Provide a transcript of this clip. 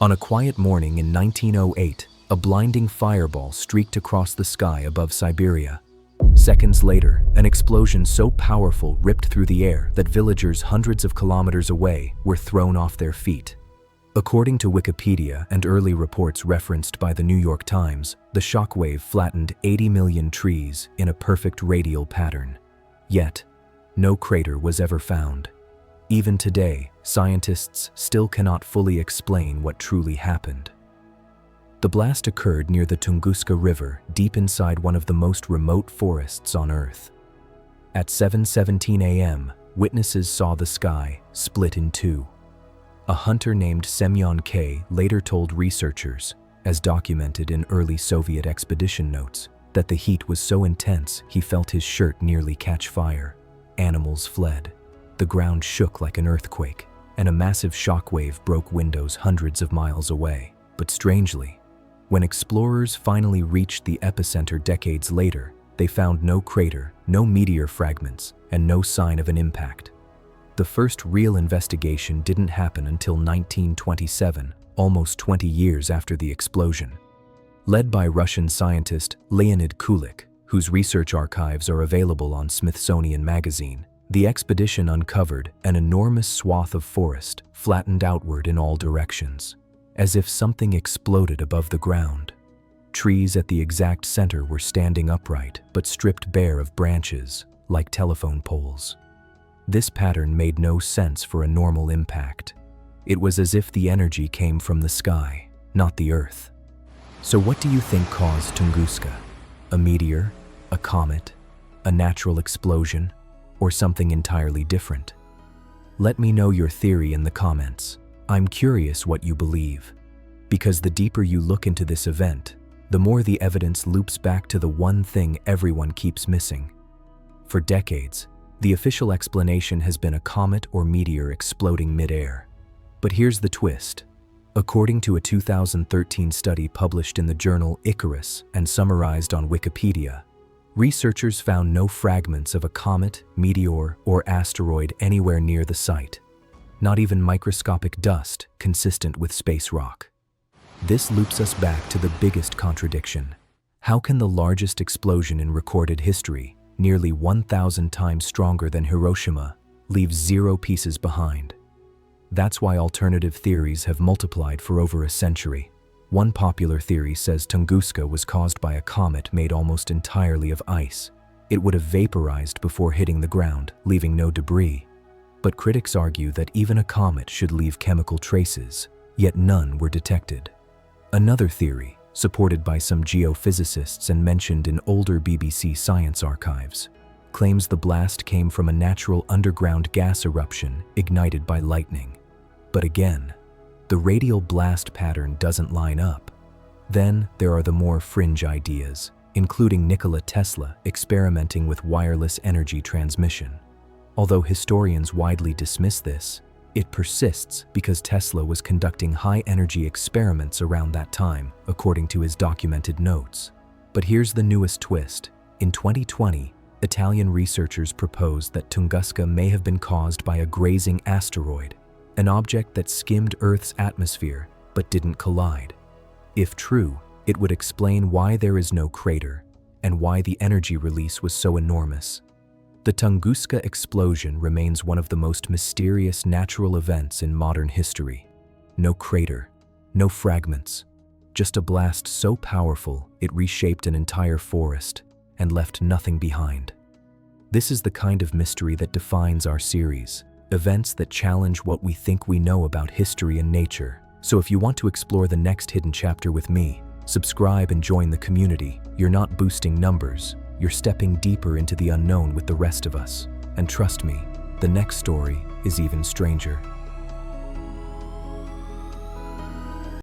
On a quiet morning in 1908, a blinding fireball streaked across the sky above Siberia. Seconds later, an explosion so powerful ripped through the air that villagers hundreds of kilometers away were thrown off their feet. According to Wikipedia and early reports referenced by the New York Times, the shockwave flattened 80 million trees in a perfect radial pattern. Yet, no crater was ever found. Even today, scientists still cannot fully explain what truly happened. The blast occurred near the Tunguska River, deep inside one of the most remote forests on Earth. At 7:17 a.m., witnesses saw the sky split in two. A hunter named Semyon K. later told researchers, as documented in early Soviet expedition notes, that the heat was so intense he felt his shirt nearly catch fire. Animals fled. The ground shook like an earthquake, and a massive shockwave broke windows hundreds of miles away. But strangely, when explorers finally reached the epicenter decades later, they found no crater, no meteor fragments, and no sign of an impact. The first real investigation didn't happen until 1927, almost 20 years after the explosion. Led by Russian scientist Leonid Kulik, whose research archives are available on Smithsonian Magazine, the expedition uncovered an enormous swath of forest, flattened outward in all directions, as if something exploded above the ground. Trees at the exact center were standing upright, but stripped bare of branches, like telephone poles. This pattern made no sense for a normal impact. It was as if the energy came from the sky, not the Earth. So what do you think caused Tunguska? A meteor? A comet? A natural explosion? Or something entirely different? Let me know your theory in the comments. I'm curious what you believe. Because the deeper you look into this event, the more the evidence loops back to the one thing everyone keeps missing. For decades, the official explanation has been a comet or meteor exploding mid-air. But here's the twist. According to a 2013 study published in the journal Icarus and summarized on Wikipedia, researchers found no fragments of a comet, meteor, or asteroid anywhere near the site. Not even microscopic dust consistent with space rock. This loops us back to the biggest contradiction. How can the largest explosion in recorded history, nearly 1,000 times stronger than Hiroshima, leave zero pieces behind? That's why alternative theories have multiplied for over a century. One popular theory says Tunguska was caused by a comet made almost entirely of ice. It would have vaporized before hitting the ground, leaving no debris. But critics argue that even a comet should leave chemical traces, yet none were detected. Another theory, supported by some geophysicists and mentioned in older BBC science archives, claims the blast came from a natural underground gas eruption ignited by lightning. But again, the radial blast pattern doesn't line up. Then there are the more fringe ideas, including Nikola Tesla experimenting with wireless energy transmission. Although historians widely dismiss this, it persists because Tesla was conducting high-energy experiments around that time, according to his documented notes. But here's the newest twist. In 2020, Italian researchers proposed that Tunguska may have been caused by a grazing asteroid, an object that skimmed Earth's atmosphere but didn't collide. If true, it would explain why there is no crater and why the energy release was so enormous. The Tunguska explosion remains one of the most mysterious natural events in modern history. No crater, no fragments, just a blast so powerful it reshaped an entire forest and left nothing behind. This is the kind of mystery that defines our series. Events that challenge what we think we know about history and nature. So if you want to explore the next hidden chapter with me, subscribe and join the community. You're not boosting numbers, you're stepping deeper into the unknown with the rest of us. And trust me, the next story is even stranger.